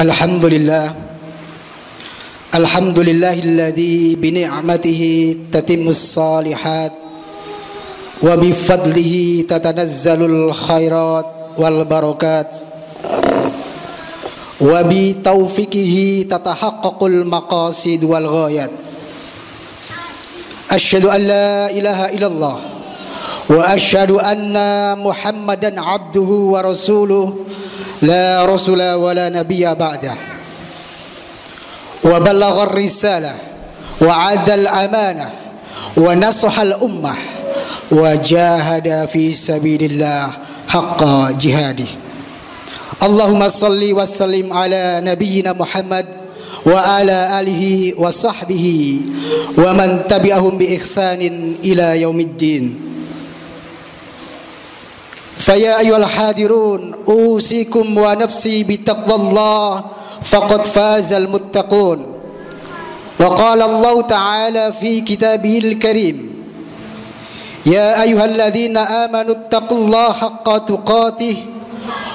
Alhamdulillah, alhamdulillahilladzi bi ni'matihi tatimmus shalihat wa bi fadlihi tatanazzalul khairat wal barakat wa bi taufiqihi tatahaqqaqul maqasid wal ghayat. Asyhadu an la ilaha illallah wa asyhadu anna Muhammadan abduhu wa rasuluh la rasula wa la nabiyya ba'dah. Wa ballaghar risalah wa 'adal amanah wa nasahal ummah wa jahada fi sabilillah haqqa jihadih. Allahumma salli wa sallim ala nabiyyina Muhammad wa ala alihi wa sahbihi wa man tabi'ahum bi ihsanin ila yaumiddin. Faya ayyuhal hadirun usikum wa nafsi bitaqwallah faqad fazal muttaqun. Wa qala Allah ta'ala fi kitabihil karim, ya ayyuhalladzina amanu taqullaha haqqa tuqatih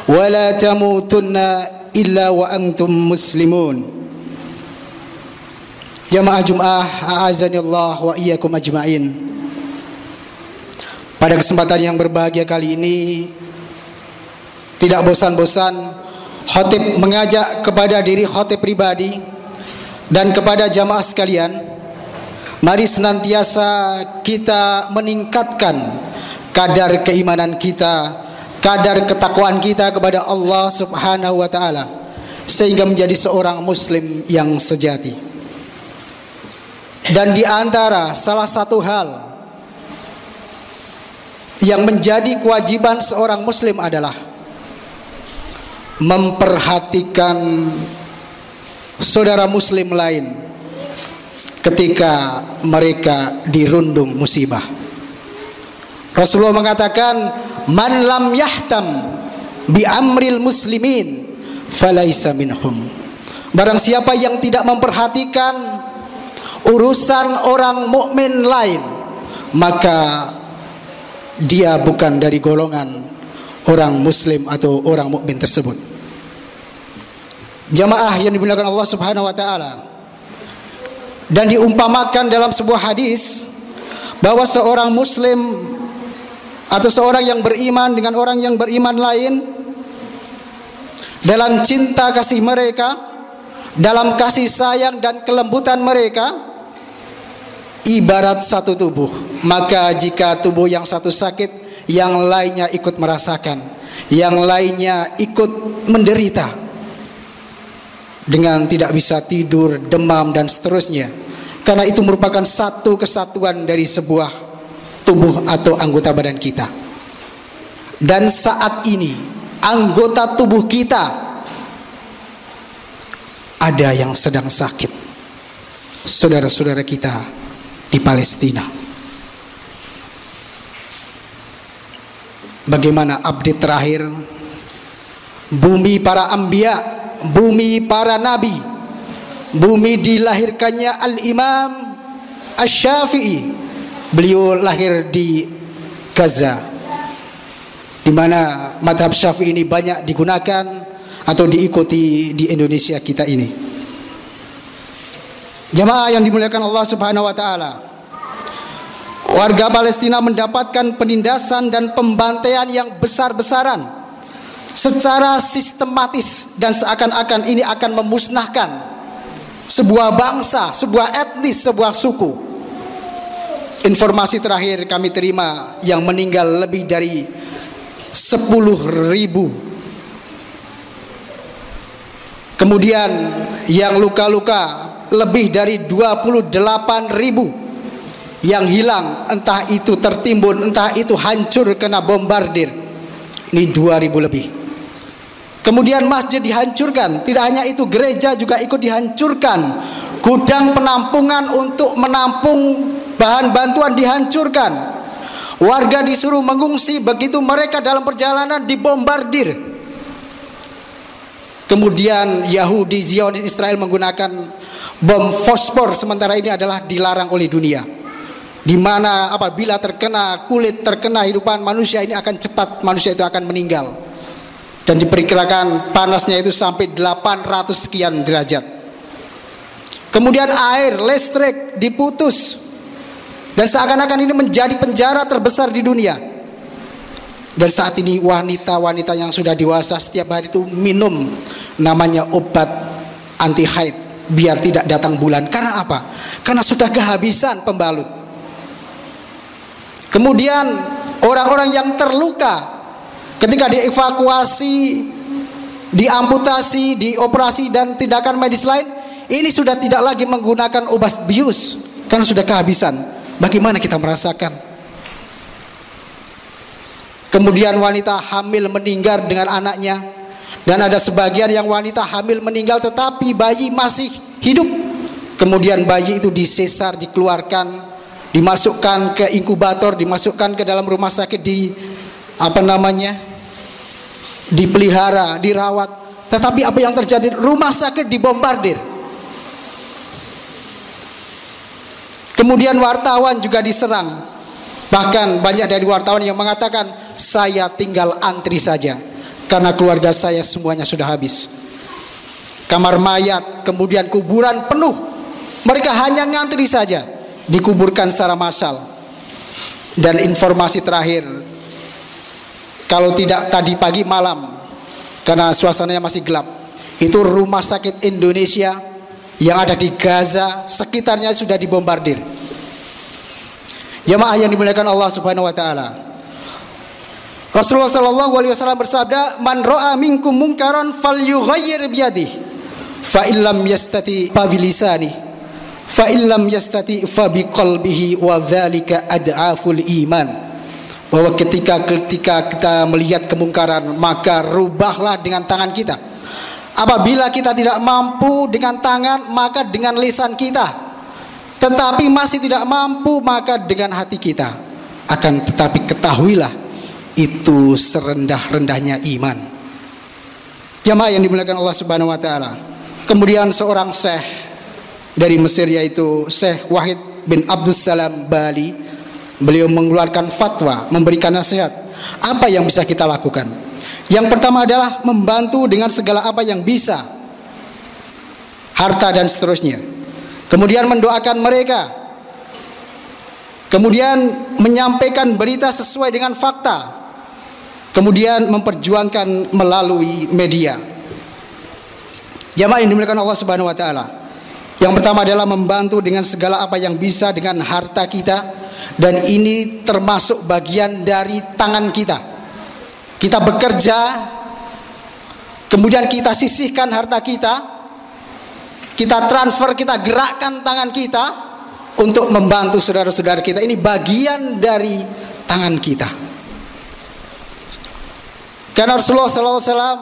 wa la tamutunna illa wa antum muslimun. Jamaah Jum'ah a'azanillah wa iyyakum ajma'in. Pada kesempatan yang berbahagia kali ini, tidak bosan-bosan khotib mengajak kepada diri khotib pribadi dan kepada jamaah sekalian, mari senantiasa kita meningkatkan kadar keimanan kita, kadar ketakwaan kita kepada Allah Subhanahu wa ta'ala, sehingga menjadi seorang muslim yang sejati. Dan di antara salah satu hal yang menjadi kewajiban seorang muslim adalah memperhatikan saudara muslim lain ketika mereka dirundung musibah. Rasulullah mengatakan, man lam yahtam bi amril muslimin falaisa minhum. Barang siapa yang tidak memperhatikan urusan orang mukmin lain, maka dia bukan dari golongan orang muslim atau orang mukmin tersebut. Jamaah yang dimuliakan Allah Subhanahu wa taala, dan diumpamakan dalam sebuah hadis bahwa seorang muslim atau seorang yang beriman dengan orang yang beriman lain dalam cinta kasih mereka, dalam kasih sayang dan kelembutan mereka, ibarat satu tubuh. Maka jika tubuh yang satu sakit, yang lainnya ikut merasakan, yang lainnya ikut menderita dengan tidak bisa tidur, demam dan seterusnya, karena itu merupakan satu kesatuan dari sebuah tubuh atau anggota badan kita. Dan saat ini anggota tubuh kita ada yang sedang sakit, saudara-saudara kita di Palestina. Bagaimana update terakhir? Bumi para anbiya, bumi para nabi, bumi dilahirkannya Al-Imam Asy-Syafi'i. Beliau lahir di Gaza, di mana madhab Syafi'i ini banyak digunakan atau diikuti di Indonesia kita ini. Jamaah yang dimuliakan Allah Subhanahu wa taala, warga Palestina mendapatkan penindasan dan pembantaian yang besar-besaran secara sistematis, dan seakan-akan ini akan memusnahkan sebuah bangsa, sebuah etnis, sebuah suku. Informasi terakhir kami terima, yang meninggal lebih dari 10.000. Kemudian yang luka-luka lebih dari 28.000, yang hilang entah itu tertimbun, entah itu hancur kena bombardir, ini 2.000 lebih. Kemudian masjid dihancurkan, tidak hanya itu, gereja juga ikut dihancurkan, gudang penampungan untuk menampung bahan bantuan dihancurkan, warga disuruh mengungsi, begitu mereka dalam perjalanan dibombardir. Kemudian Yahudi, Zionis, Israel menggunakan bom fosfor, sementara ini adalah dilarang oleh dunia, di mana apabila terkena kulit, terkena hidupan manusia, ini akan cepat manusia itu akan meninggal. dan diperkirakan panasnya itu sampai 800 sekian derajat. Kemudian air, listrik diputus, dan seakan-akan ini menjadi penjara terbesar di dunia. Dan saat ini wanita-wanita yang sudah dewasa setiap hari itu minum namanya obat anti haid biar tidak datang bulan. Karena apa? Karena sudah kehabisan pembalut. Kemudian orang-orang yang terluka ketika dievakuasi, diamputasi, dioperasi dan tindakan medis lain, ini sudah tidak lagi menggunakan obat bius karena sudah kehabisan. Bagaimana kita merasakan? Kemudian wanita hamil meninggal dengan anaknya, dan ada sebagian yang wanita hamil meninggal tetapi bayi masih hidup. Kemudian bayi itu disesar, dikeluarkan, dimasukkan ke inkubator, dimasukkan ke dalam rumah sakit, dipelihara, dirawat. Tetapi apa yang terjadi? Rumah sakit dibombardir. Kemudian wartawan juga diserang. Bahkan banyak dari wartawan yang mengatakan, saya tinggal antri saja karena keluarga saya semuanya sudah habis. Kamar mayat, kemudian kuburan penuh. Mereka hanya ngantri saja, dikuburkan secara massal. Dan informasi terakhir, kalau tidak tadi pagi malam, karena suasananya masih gelap, itu rumah sakit Indonesia yang ada di Gaza sekitarnya sudah dibombardir. Jamaah yang dimuliakan Allah Subhanahu wa taala. Rasulullah sallallahu alaihi wasallam bersabda, "Man ra'a minkum munkaran falyughayyir biyadihi, fa illam yastati fa bilisanihi, fa illam yastati fa biqalbihi wa dzalika ad'aful iman." Bahwa ketika kita melihat kemungkaran, maka rubahlah dengan tangan kita. Apabila kita tidak mampu dengan tangan, maka dengan lisan kita. Tetapi masih tidak mampu, maka dengan hati kita. Akan tetapi ketahuilah, itu serendah-rendahnya iman. Jamaah yang dimuliakan Allah Subhanahu wa taala. Kemudian seorang syekh dari Mesir, yaitu Syekh Wahid bin Abdussalam Bali, beliau mengeluarkan fatwa, memberikan nasihat. Apa yang bisa kita lakukan? Yang pertama adalah membantu dengan segala apa yang bisa, harta dan seterusnya. Kemudian mendoakan mereka. Kemudian menyampaikan berita sesuai dengan fakta. Kemudian memperjuangkan melalui media. Jamaah yang dimuliakan Allah Subhanahu wa taala. Yang pertama adalah membantu dengan segala apa yang bisa dengan harta kita, dan ini termasuk bagian dari tangan kita. Kita bekerja, kemudian kita sisihkan harta kita, kita transfer, kita gerakkan tangan kita untuk membantu saudara-saudara kita. Ini bagian dari tangan kita. Karena Rasulullah SAW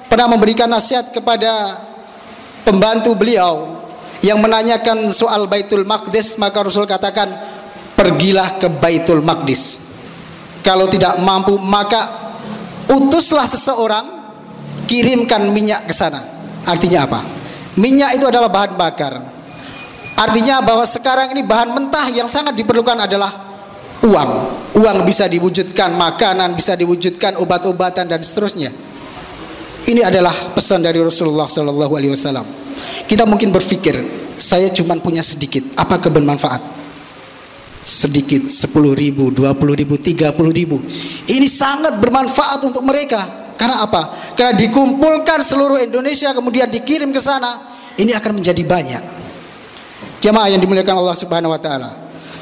pernah memberikan nasihat kepada pembantu beliau yang menanyakan soal Baitul Maqdis, maka Rasul katakan, pergilah ke Baitul Maqdis. Kalau tidak mampu, maka utuslah seseorang, kirimkan minyak ke sana. Artinya apa? Minyak itu adalah bahan bakar. Artinya bahwa sekarang ini bahan mentah yang sangat diperlukan adalah uang. Uang bisa diwujudkan makanan, bisa diwujudkan obat-obatan dan seterusnya. Ini adalah pesan dari Rasulullah SAW. Kita mungkin berpikir, saya cuma punya sedikit, apakah bermanfaat? Sedikit, 10.000, 20.000, 30.000. Ini sangat bermanfaat untuk mereka. Karena apa? Karena dikumpulkan seluruh Indonesia kemudian dikirim ke sana, ini akan menjadi banyak. Jamaah yang dimuliakan Allah Subhanahu wa taala.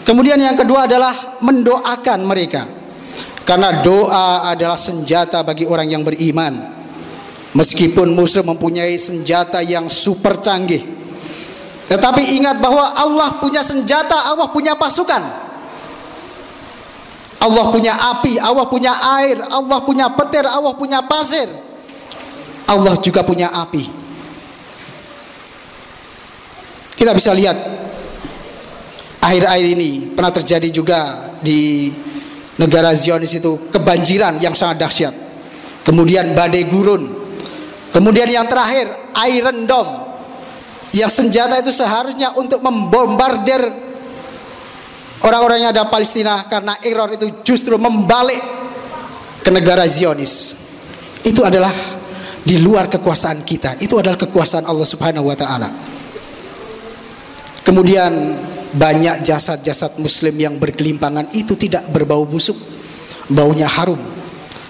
Kemudian yang kedua adalah mendoakan mereka. Karena doa adalah senjata bagi orang yang beriman. Meskipun musuh mempunyai senjata yang super canggih, tetapi ingat bahwa Allah punya senjata, Allah punya pasukan. Allah punya api, Allah punya air, Allah punya petir, Allah punya pasir. Allah juga punya api. Kita bisa lihat akhir-akhir ini pernah terjadi juga di negara Zionis itu kebanjiran yang sangat dahsyat. Kemudian badai gurun. Kemudian yang terakhir Iron Dome, yang senjata itu seharusnya untuk membombardir orang-orang yang ada Palestina, karena Iran itu justru membalik ke negara Zionis. Itu adalah di luar kekuasaan kita. Itu adalah kekuasaan Allah Subhanahu wa taala. Kemudian banyak jasad-jasad muslim yang bergelimpangan itu tidak berbau busuk, baunya harum.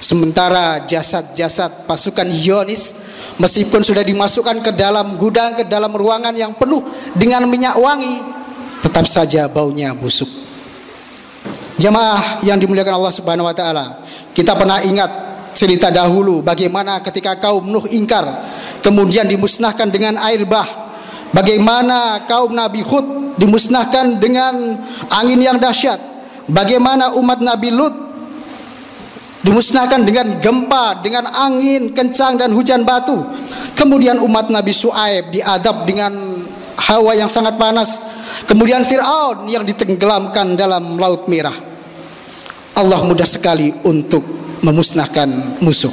Sementara jasad-jasad pasukan Zionis meskipun sudah dimasukkan ke dalam gudang, ke dalam ruangan yang penuh dengan minyak wangi, tetap saja baunya busuk. Jamaah yang dimuliakan Allah Subhanahu wa taala, kita pernah ingat cerita dahulu bagaimana ketika kaum Nuh ingkar kemudian dimusnahkan dengan air bah, bagaimana kaum Nabi Hud dimusnahkan dengan angin yang dahsyat, bagaimana umat Nabi Lut dimusnahkan dengan gempa, dengan angin kencang dan hujan batu. Kemudian umat Nabi Syuaib diadab dengan hawa yang sangat panas. Kemudian Fir'aun yang ditenggelamkan dalam Laut Merah. Allah mudah sekali untuk memusnahkan musuh.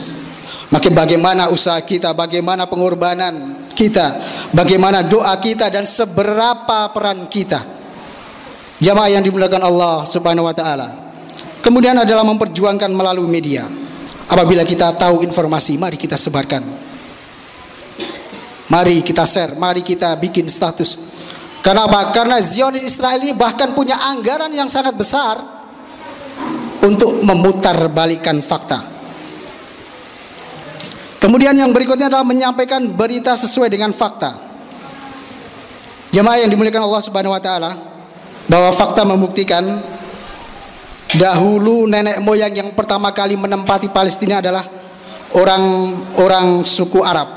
Maka bagaimana usaha kita, bagaimana pengorbanan kita, bagaimana doa kita, dan seberapa peran kita, jamaah yang dimuliakan Allah Subhanahu wa taala. Kemudian adalah memperjuangkan melalui media. Apabila kita tahu informasi, mari kita sebarkan, mari kita share, mari kita bikin status. Kenapa? Karena Zionis Israel ini bahkan punya anggaran yang sangat besar untuk memutarbalikkan fakta. Kemudian yang berikutnya adalah menyampaikan berita sesuai dengan fakta. Jemaah yang dimuliakan Allah Subhanahu wa taala, bahwa fakta membuktikan dahulu nenek moyang yang pertama kali menempati Palestina adalah orang suku Arab.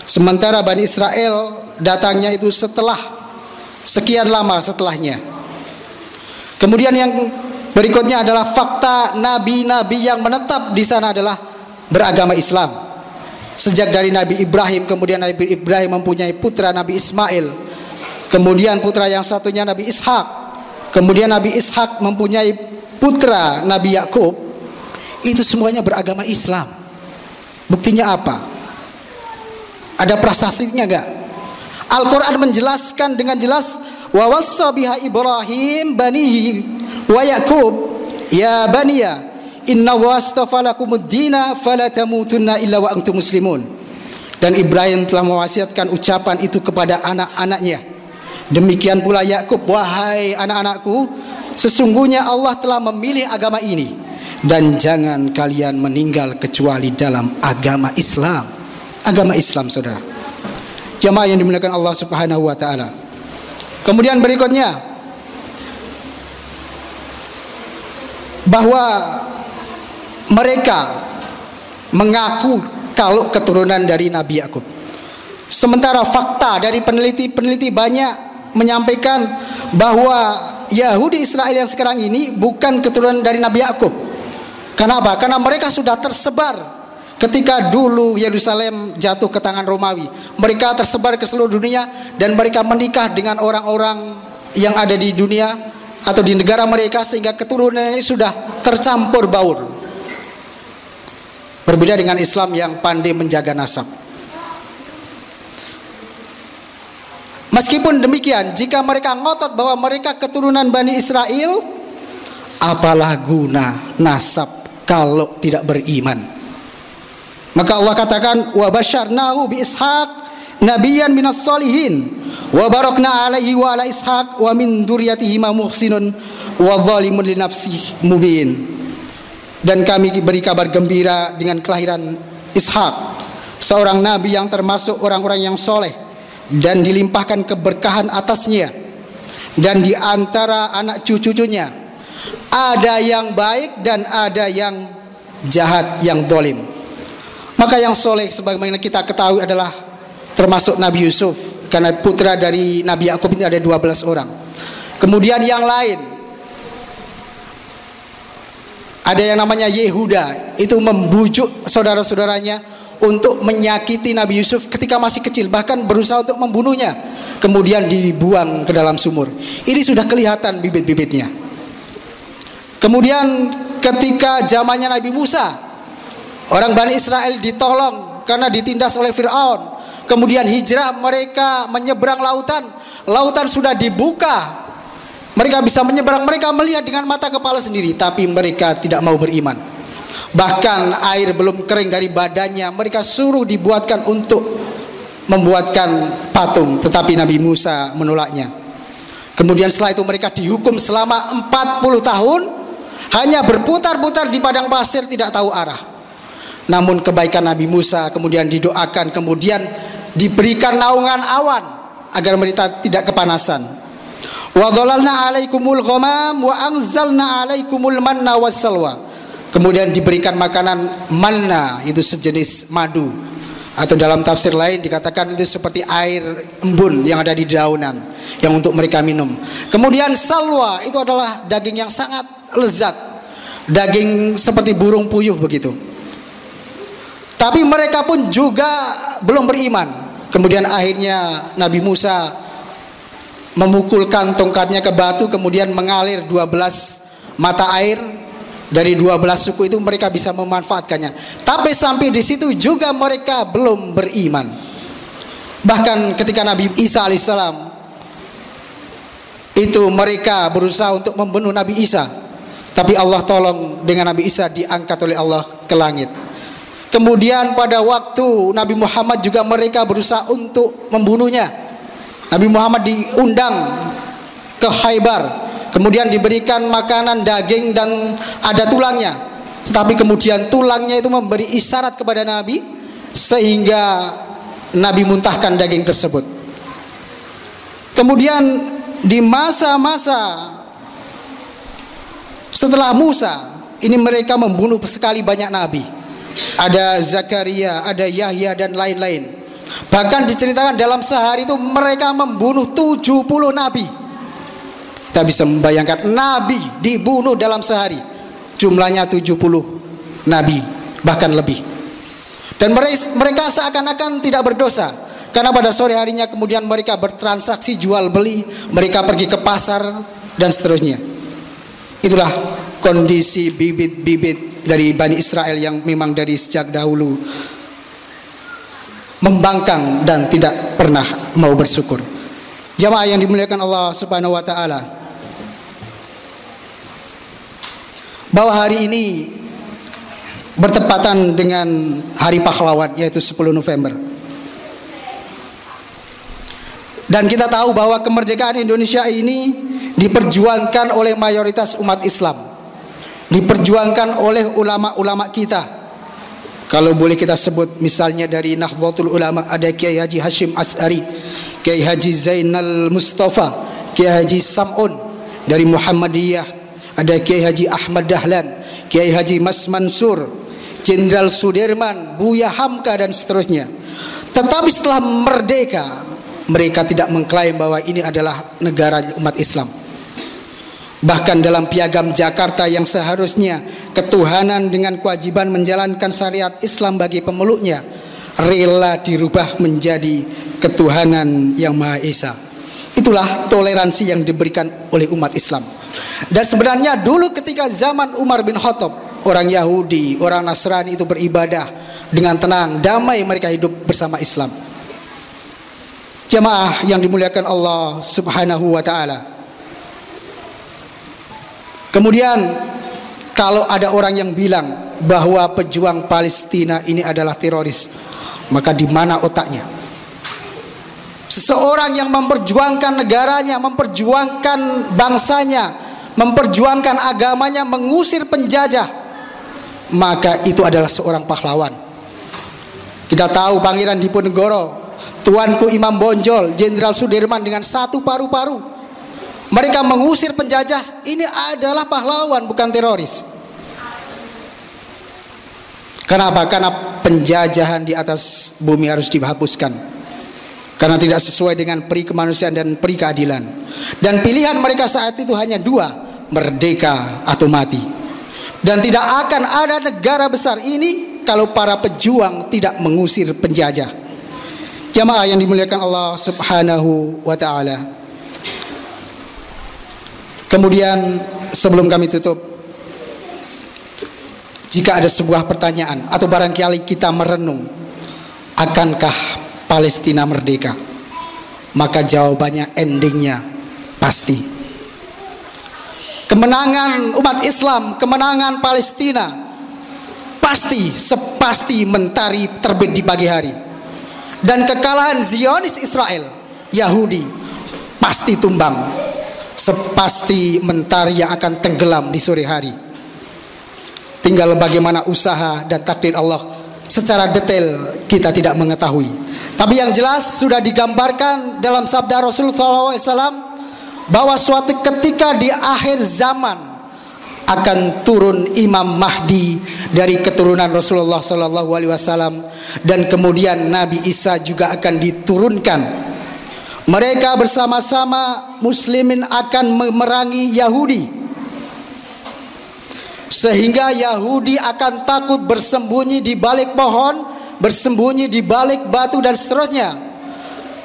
Sementara Bani Israel datangnya itu setelah sekian lama setelahnya. Kemudian yang berikutnya adalah fakta nabi-nabi yang menetap di sana adalah beragama Islam. Sejak dari Nabi Ibrahim, kemudian Nabi Ibrahim mempunyai putra Nabi Ismail, kemudian putra yang satunya Nabi Ishak, kemudian Nabi Ishak mempunyai putra Nabi Yakub. Itu semuanya beragama Islam. Buktinya apa? Ada prestasinya enggak? Al-Quran menjelaskan dengan jelas, wa wassa biha Ibrahim banihi wa Yakub ya baniya inna wastafa lakumud dina fala tamutunna illa wa antum muslimun. Dan Ibrahim telah mewasiatkan ucapan itu kepada anak-anaknya. Demikian pula Yakub, wahai anak-anakku, sesungguhnya Allah telah memilih agama ini, dan jangan kalian meninggal kecuali dalam agama Islam. Agama Islam, saudara. Jamaah yang dimuliakan Allah Subhanahu wa taala. Kemudian berikutnya, bahwa mereka mengaku kalau keturunan dari Nabi Yakub. Sementara fakta dari peneliti-peneliti banyak menyampaikan bahwa Yahudi Israel yang sekarang ini bukan keturunan dari Nabi Yakub. Kenapa? Karena mereka sudah tersebar ketika dulu Yerusalem jatuh ke tangan Romawi. Mereka tersebar ke seluruh dunia dan mereka menikah dengan orang-orang yang ada di dunia atau di negara mereka, sehingga keturunannya sudah tercampur baur. Berbeda dengan Islam yang pandai menjaga nasab. Meskipun demikian, jika mereka ngotot bahwa mereka keturunan Bani Israel, apalah guna nasab kalau tidak beriman? Maka Allah katakan, wa basyarnahu bi Ishaq nabiyyan minas solihin wa barakna alaihi wa ala Ishaq wa min dzurriyyatihi ma muhsinun wa zalimun li nafsihi mubin. Dan kami beri kabar gembira dengan kelahiran Ishak, seorang nabi yang termasuk orang-orang yang soleh, dan dilimpahkan keberkahan atasnya. Dan di antara anak cucu-cucunya ada yang baik dan ada yang jahat, yang dolim. Maka yang soleh sebagaimana kita ketahui adalah termasuk Nabi Yusuf, karena putra dari Nabi Yakub ini ada 12 orang. Kemudian yang lain, ada yang namanya Yehuda, itu membujuk saudara-saudaranya untuk menyakiti Nabi Yusuf ketika masih kecil, bahkan berusaha untuk membunuhnya, kemudian dibuang ke dalam sumur. Ini sudah kelihatan bibit-bibitnya. Kemudian ketika zamannya Nabi Musa, orang Bani Israel ditolong karena ditindas oleh Fir'aun. Kemudian hijrah, mereka menyeberang lautan. Lautan sudah dibuka, mereka bisa menyeberang, mereka melihat dengan mata kepala sendiri, tapi mereka tidak mau beriman. Bahkan air belum kering dari badannya, mereka suruh dibuatkan untuk membuatkan patung, tetapi Nabi Musa menolaknya. Kemudian setelah itu mereka dihukum selama 40 tahun hanya berputar-putar di padang pasir, tidak tahu arah. Namun kebaikan Nabi Musa kemudian didoakan, kemudian diberikan naungan awan agar mereka tidak kepanasan. Wa dhalalna 'alaikumul ghamam wa anzalna 'alaikumul manna wassalwa. Kemudian diberikan makanan manna, itu sejenis madu, atau dalam tafsir lain dikatakan itu seperti air embun yang ada di daunan yang untuk mereka minum. Kemudian salwa, itu adalah daging yang sangat lezat, daging seperti burung puyuh begitu. Tapi mereka pun juga belum beriman. Kemudian akhirnya Nabi Musa memukulkan tongkatnya ke batu, kemudian mengalir 12 mata air. Dari 12 suku itu mereka bisa memanfaatkannya. Tapi sampai di situ juga mereka belum beriman. Bahkan ketika Nabi Isa alaihissalam itu mereka berusaha untuk membunuh Nabi Isa, tapi Allah tolong dengan Nabi Isa diangkat oleh Allah ke langit. Kemudian pada waktu Nabi Muhammad juga mereka berusaha untuk membunuhnya. Nabi Muhammad diundang ke Khaybar, kemudian diberikan makanan daging dan ada tulangnya. Tetapi kemudian tulangnya itu memberi isyarat kepada Nabi, sehingga Nabi muntahkan daging tersebut. Kemudian di masa-masa setelah Musa ini mereka membunuh sekali banyak nabi. Ada Zakaria, ada Yahya dan lain-lain. Bahkan diceritakan dalam sehari itu mereka membunuh 70 nabi. Kita bisa membayangkan nabi dibunuh dalam sehari, jumlahnya 70 nabi, bahkan lebih. Dan mereka seakan-akan tidak berdosa, karena pada sore harinya kemudian mereka bertransaksi jual beli, mereka pergi ke pasar dan seterusnya. Itulah kondisi bibit-bibit dari Bani Israel yang memang dari sejak dahulu membangkang dan tidak pernah mau bersyukur. Jamaah yang dimuliakan Allah Subhanahu wa taala, bahwa hari ini bertepatan dengan Hari Pahlawan, yaitu 10 November. Dan kita tahu bahwa kemerdekaan Indonesia ini diperjuangkan oleh mayoritas umat Islam, diperjuangkan oleh ulama-ulama kita. Kalau boleh kita sebut misalnya dari Nahdlatul Ulama, ada Kiai Haji Hashim As'ari, Kiai Haji Zainal Mustafa, Kiai Haji Sam'un dari Muhammadiyah, ada Kiai Haji Ahmad Dahlan, Kiai Haji Mas Mansur, Jenderal Sudirman, Buya Hamka dan seterusnya. Tetapi setelah merdeka, mereka tidak mengklaim bahwa ini adalah negara umat Islam. Bahkan dalam piagam Jakarta yang seharusnya ketuhanan dengan kewajiban menjalankan syariat Islam bagi pemeluknya, rela dirubah menjadi ketuhanan yang Maha Esa. Itulah toleransi yang diberikan oleh umat Islam. Dan sebenarnya dulu ketika zaman Umar bin Khattab, orang Yahudi, orang Nasrani itu beribadah dengan tenang, damai, mereka hidup bersama Islam. Jamaah yang dimuliakan Allah Subhanahu wa taala. Kemudian kalau ada orang yang bilang bahwa pejuang Palestina ini adalah teroris, maka di mana otaknya? Seseorang yang memperjuangkan negaranya, memperjuangkan bangsanya, memperjuangkan agamanya, mengusir penjajah, maka itu adalah seorang pahlawan. Kita tahu Pangeran Diponegoro, Tuanku Imam Bonjol, Jenderal Sudirman dengan satu paru-paru, mereka mengusir penjajah. Ini adalah pahlawan, bukan teroris. Kenapa? Karena penjajahan di atas bumi harus dihapuskan, karena tidak sesuai dengan peri kemanusiaan dan peri keadilan. Dan pilihan mereka saat itu hanya dua, merdeka atau mati. Dan tidak akan ada negara besar ini kalau para pejuang tidak mengusir penjajah. Jamaah yang dimuliakan Allah Subhanahu wa ta'ala. Kemudian sebelum kami tutup, jika ada sebuah pertanyaan atau barangkali kita merenung, akankah Palestina merdeka? Maka jawabannya, endingnya pasti. Kemenangan umat Islam, kemenangan Palestina sepasti mentari terbit di pagi hari. Dan kekalahan Zionis Israel, Yahudi, pasti tumbang, sepasti mentari yang akan tenggelam di sore hari. Tinggal bagaimana usaha dan takdir Allah secara detail kita tidak mengetahui. Tapi yang jelas sudah digambarkan dalam sabda Rasulullah SAW bahwa suatu ketika di akhir zaman akan turun Imam Mahdi dari keturunan Rasulullah SAW, dan kemudian Nabi Isa juga akan diturunkan. Mereka bersama-sama muslimin akan memerangi Yahudi, sehingga Yahudi akan takut bersembunyi di balik pohon, bersembunyi di balik batu dan seterusnya.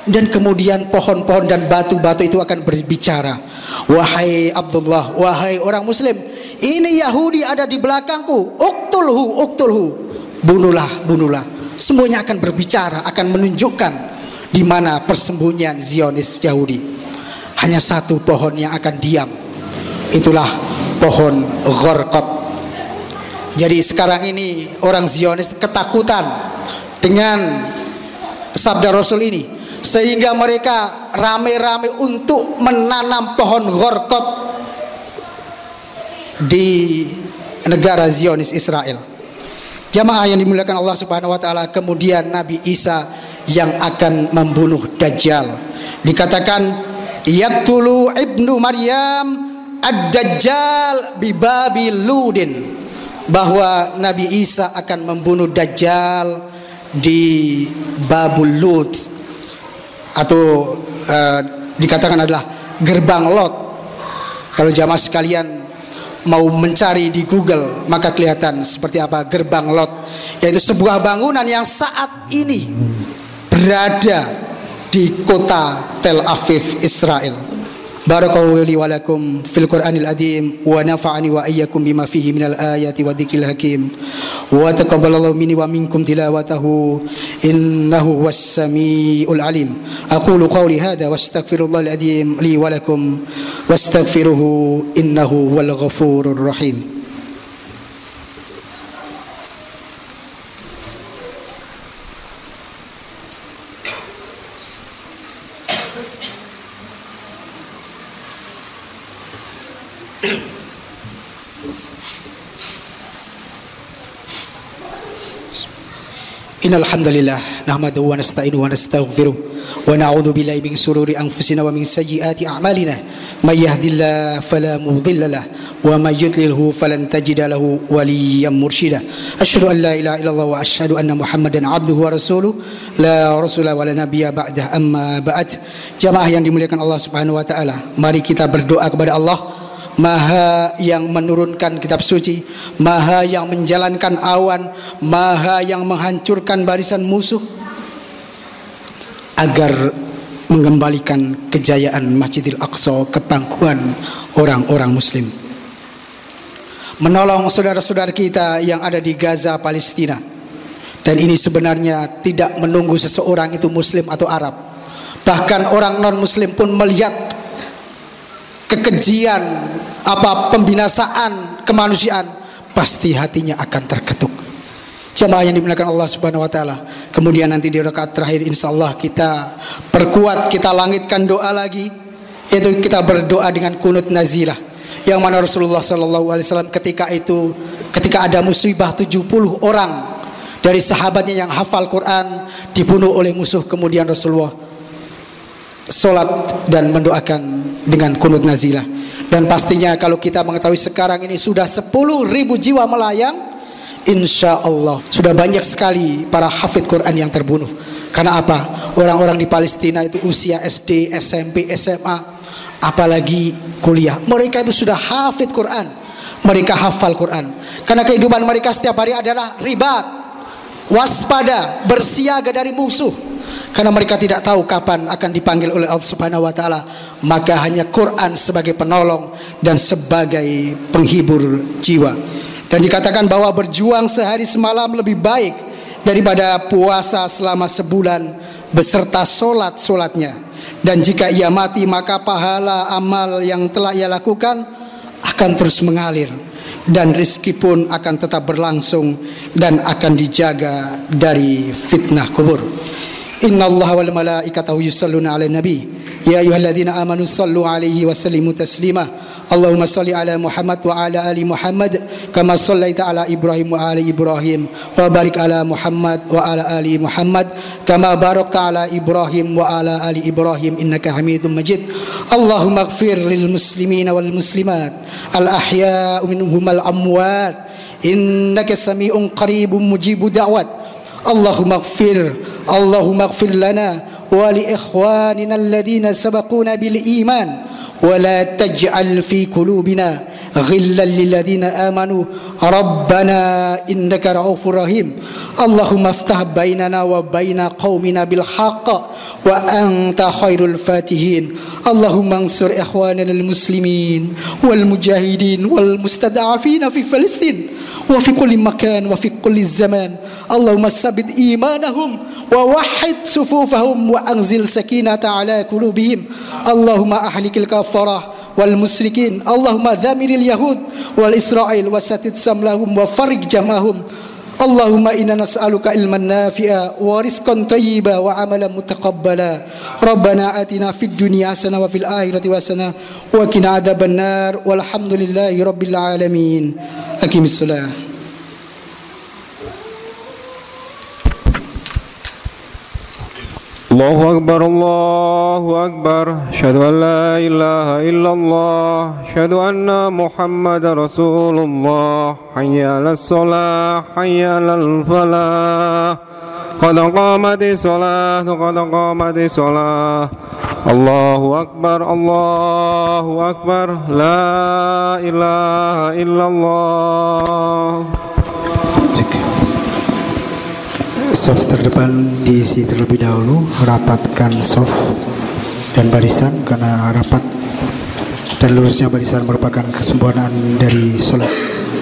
Dan kemudian pohon-pohon dan batu-batu itu akan berbicara, wahai Abdullah, wahai orang muslim, ini Yahudi ada di belakangku, uktulhu, bunuhlah. Semuanya akan berbicara, akan menunjukkan di mana persembunyian Zionis Yahudi. Hanya satu pohon yang akan diam, itulah pohon Gharqad. Jadi sekarang ini orang Zionis ketakutan dengan sabda Rasul ini, sehingga mereka rame-rame untuk menanam pohon Gharqad di negara Zionis Israel. Jamaah yang dimuliakan Allah Subhanahu wa taala, kemudian Nabi Isa yang akan membunuh Dajjal. Dikatakan yaqtulu ibnu Maryam ad-Dajjal bi Babil Ludin, bahwa Nabi Isa akan membunuh Dajjal di Babul Lud, atau dikatakan adalah gerbang Lot. Kalau jamaah sekalian mau mencari di Google, maka kelihatan seperti apa gerbang Lot, yaitu sebuah bangunan yang saat ini berada di kota Tel Aviv, Israel. Barakallahu li wa lakum fil Qur'anil azim wa nafa'ani wa iyyakum bima fihi minal ayati wa dzikril hakim wa taqabbalallahu minni wa minkum tilawatahu innahu was-sami'ul alim. Aqulu qawli hadha wastaghfirullahal azim li wa lakum wastaghfiruhu innahu wal ghafurur rahim. Innal hamdalillah nahmaduhu wa nasta'inuhu wa nastaghfiruh wa na'udzu billahi min shururi anfusina wa min sayyiati a'malina may yahdihillahu fala mudilla lahu wa may yudlilhu falan tajida lahu waliyyan mursyida. Asyhadu an la ilaha illallah wa asyhadu anna Muhammadan 'abduhu wa rasuluh la rasula wa la nabiyya ba'dah, amma ba'd. Jamaah yang dimuliakan Allah Subhanahu wa taala, mari kita berdoa kepada Allah, Maha yang menurunkan kitab suci, Maha yang menjalankan awan, Maha yang menghancurkan barisan musuh, agar mengembalikan kejayaan Masjidil Aqsa ke pangkuan orang-orang muslim, menolong saudara-saudara kita yang ada di Gaza, Palestina. Dan ini sebenarnya tidak menunggu seseorang itu muslim atau Arab. Bahkan orang non muslim pun melihat kekejian, pembinasaan kemanusiaan, pasti hatinya akan terketuk. Jamaah yang dimuliakan Allah Subhanahu wa taala, kemudian nanti di rakaat terakhir insyaallah kita perkuat, kita langitkan doa lagi, yaitu kita berdoa dengan kunut nazilah, yang mana Rasulullah sallallahu alaihi wasallam ketika ada musibah 70 orang dari sahabatnya yang hafal Quran dibunuh oleh musuh, kemudian Rasulullah salat dan mendoakan dengan kunut nazilah. Dan pastinya kalau kita mengetahui sekarang ini sudah 10.000 jiwa melayang, insya Allah sudah banyak sekali para hafid Quran yang terbunuh. Karena apa? Orang-orang di Palestina itu usia SD, SMP, SMA, apalagi kuliah, mereka itu sudah hafid Quran, mereka hafal Quran. Karena kehidupan mereka setiap hari adalah ribat, waspada, bersiaga dari musuh. Karena mereka tidak tahu kapan akan dipanggil oleh Allah Subhanahu wa taala, maka hanya Quran sebagai penolong dan sebagai penghibur jiwa. Dan dikatakan bahwa berjuang sehari semalam lebih baik daripada puasa selama sebulan beserta solatnya. Dan jika ia mati, maka pahala amal yang telah ia lakukan akan terus mengalir. dan rizki pun akan tetap berlangsung dan akan dijaga dari fitnah kubur. Innallaha wal malaikatahu yusholluna 'alan nabi ya ayyuhalladzina amanu shallu 'alaihi wa sallimu taslima. Allahumma shalli ala Muhammad wa ala ali Muhammad kama shallaita ala Ibrahim wa ali Ibrahim wa barik ala Muhammad wa ala ali Muhammad kama barakta ala Ibrahim wa ala ali Ibrahim innaka Hamidum Majid. Allahumma ighfir lil muslimina wal muslimat al ahya'u minhum al amwat innaka sami'un qaribun mujibud da'wat. Allahumma ighfir lana wa li ikhwanina alladhina sabaquna bil iman wa la taj'al fi qulubina ghillan lil ladzina amanu rabbana innaka ra'ufur rahim. Allahumma iftah bainana wa baina qaumina bil haqq wa anta khairul fatihin. Allahumma ansur ikhwanana al muslimin wal mujahidin wal mustad'afin fi Palestin wa fi kulli makan wa fi kulli zaman. Allahumma sabbit imanahum wa wahhid sufufahum wa anzil sakinata ala qulubihim. Allahumma ahlikil kafarah wal musyrikin. Allahumma dhamiril yahud wal israil wa satid samlahum wa farij jamahum. Allahumma inna nas'aluka ilman nafi'a wa rizqan thayyiba wa amalan mutaqabbala. Rabbana atina fid dunya hasanah wa fil akhirati hasanah wa qina adzabannar. Walhamdulillahi rabbil alamin. Aqimis shalah. Allahu Akbar, Allahu Akbar. Asyhadu an la ilaha illallah, asyhadu anna Muhammadar Rasulullah. Hayya 'alas shalah, hayya 'alal falah. Qad qamatis shalah, qad qamatis shalah. Allahu Akbar, Allahu Akbar. La ilaha illallah. Soft terdepan diisi terlebih dahulu, rapatkan soft dan barisan karena rapat dan lurusnya barisan merupakan kesempurnaan dari sholat.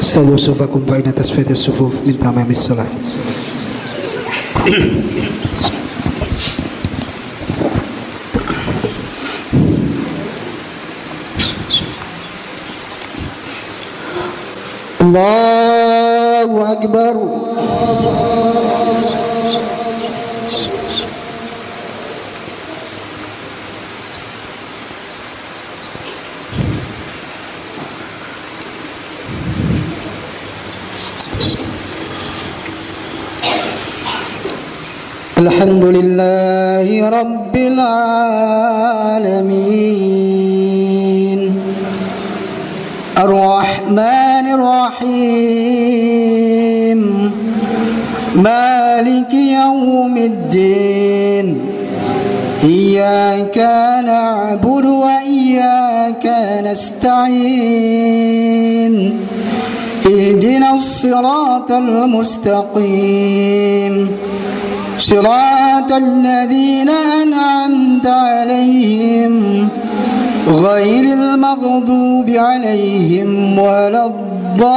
Sallu sufakum ba'ina tasfiyatis sufuf min tamamis sholat. Allahu Akbar. Alhamdulillahi Rabbil Alamin Ar-Rahmanir Rahim Maliki Yawmiddin Iyyaka na'budu wa iyyaka nasta'in Ihdinas siratal mustaqim صراط الذين أنعمت عليهم غير المغضوب عليهم ولا الضالين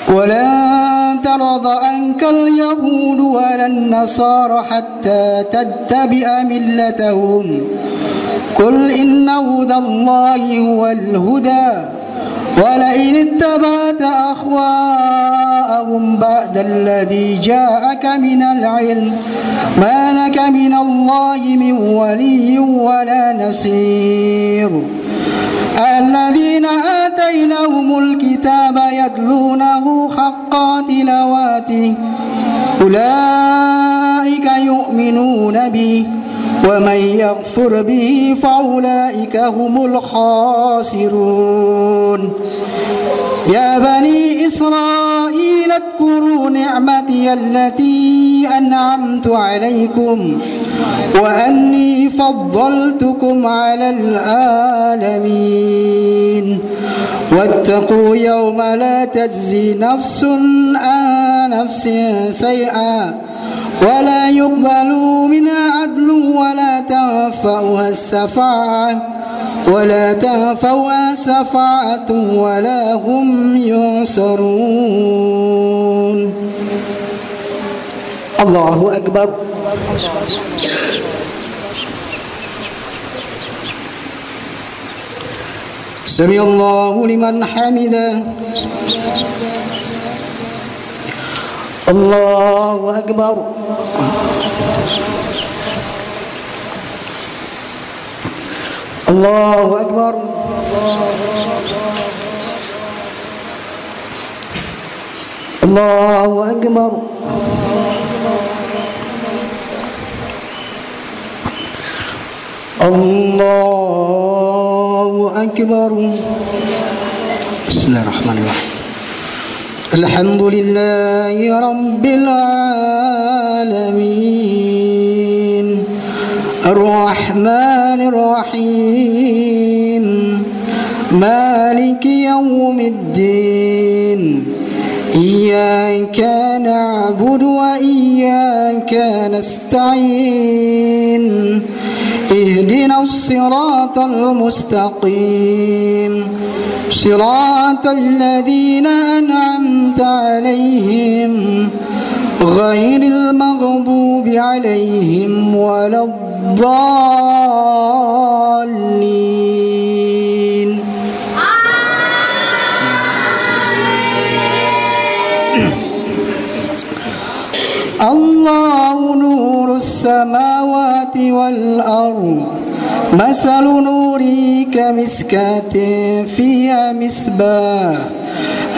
ولن ترضى عنك اليهود ولا النصارى حتى تتبع ملتهم قل إن هدى الله هو الهدى ولئن اتبعت أهواءهم بعد الذي جاءك من العلم ما لك من الله من ولي ولا نصير الذين آتيناهم الكتاب يتلونه حق تلاوته أولئك يؤمنون به ومن يغفر به فأولئك هم الخاسرون يا بني إسرائيل اذكروا نعمتي التي أنعمت عليكم وأني فضلتكم على العالمين واتقوا يوم لا تجزي نفس عن نفس شيئا ولا يقبل منها عدل ولا تنفعها شفاعة ولا هم ينصرون Allahu Akbar. Sami'allahu liman hamidah. Allahu Akbar. Allahu Akbar. Allahu Akbar. Allahu Akbar. Bismillahirrahmanirrahim. Alhamdulillahi Rabbil Alamin, Ar-Rahmanir Rahim, Maliki Yawmiddin, Iyyaka na'budu wa iyyaka nasta'in, Ihdinas siratal mustaqim, siratal ladzina an'amta 'alaihim, ghairil maghdubi 'alaihim waladdallin. Allahu nurus samawati wal ardh, masalu nuri kamiskatin fiha misbah,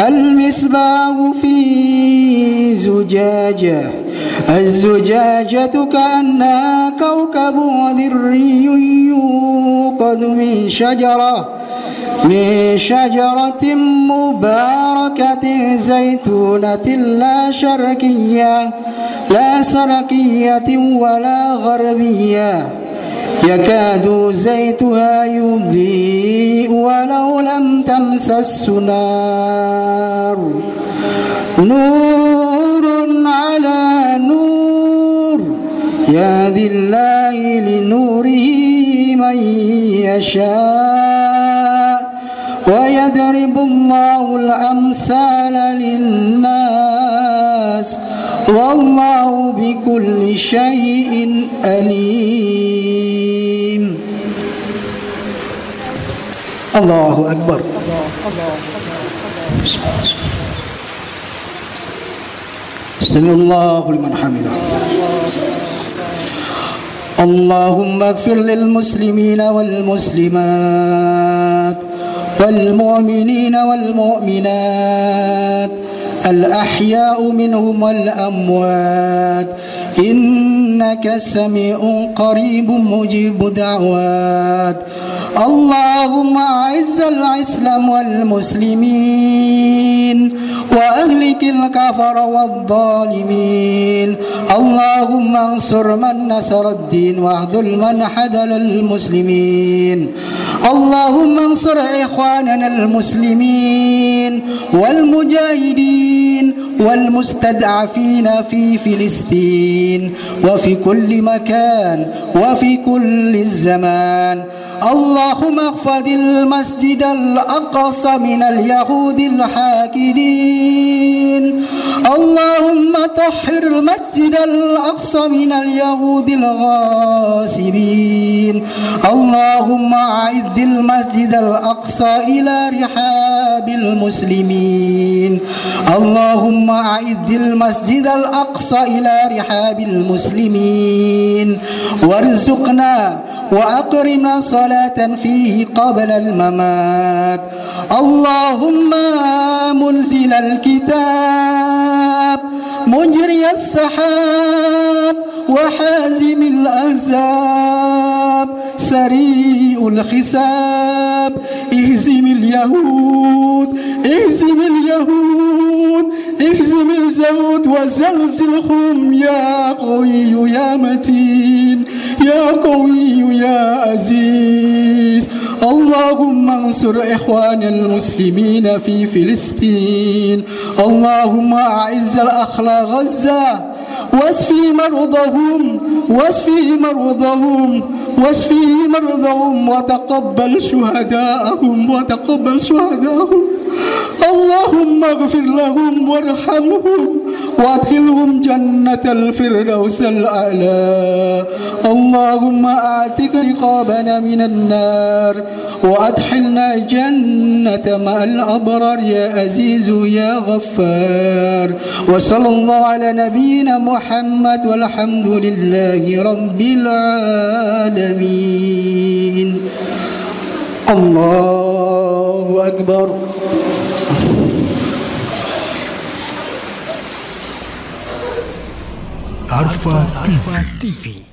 al-misbahu fi zujajah, az-zujajatu ka'annaha kawkabun dirriyyun yuqadu min shajaratin mubarakatin zaytunatin la sharqiyyatin wala gharbiyyatin, yakadu zaytuha yudhi'u walau lam tamsashu nar, nurun ala nur, yahdillahi linurihi man yasha' wa yadribullahu al-amsala lin-nas, wallahu bikulli syai'in alim. Allahu Akbar. Sami'allahu liman hamidah. Allahumma ighfir lil muslimina wal muslimat wal mu'minina wal mu'minat al-ahya'u minhum wal amwat, innaka sami'un qaribun mujibud da'wat. Allahumma a'izzal islam wal muslimin wa ahlikil kafara wad zalimin. Allahumma ansur man nasaraddin wa ahdul man hadalal muslimin. Allahumma ansur ikhwanana al muslimin wal mujahidin wal mustad'afina fi Filistin wa fi kulli makan wa fi kulli zaman. Allahumma ighfadil masjidal aqsa minal yahudil hakidin. Allahumma tahhir masjidal aqsa minal yahudil ghasibin. Allahumma a'iddil masjidal aqsa ila rihabil muslimin. Allahumma a'iddil masjidal aqsa ila rihabil muslimin. Warzuqna wa akrimna salatan fihi qabla al-mamat. Allahumma munzil al-kitab, mujri as-sahab wa hazim al-ahzab, sari'ul hisab, ihzim al-yahud, ihzim al-yahud, ihzim al-zawd wa zalzilhum ya qawiyyu ya matin, ya qawiyyu ya aziz. Allahumma ansur ikhwanal muslimina fi Filistin. Allahumma a'izzal akhla Gaza, wasfi mardahum, wasfi mardahum, wasfi mardahum wa taqabbal shuhada'ahum, wa taqabbal shuhada'ahum. Allahumma ighfir lahum warhamhum وأدخلهم جنة الفردوس الأعلى. اللهم أعتق رقابنا من النار وأدخلنا جنة مع الأبرار يا عزيز يا غفار. وصلى الله على نبينا محمد والحمد لله رب العالمين. الله أكبر. Arfa TV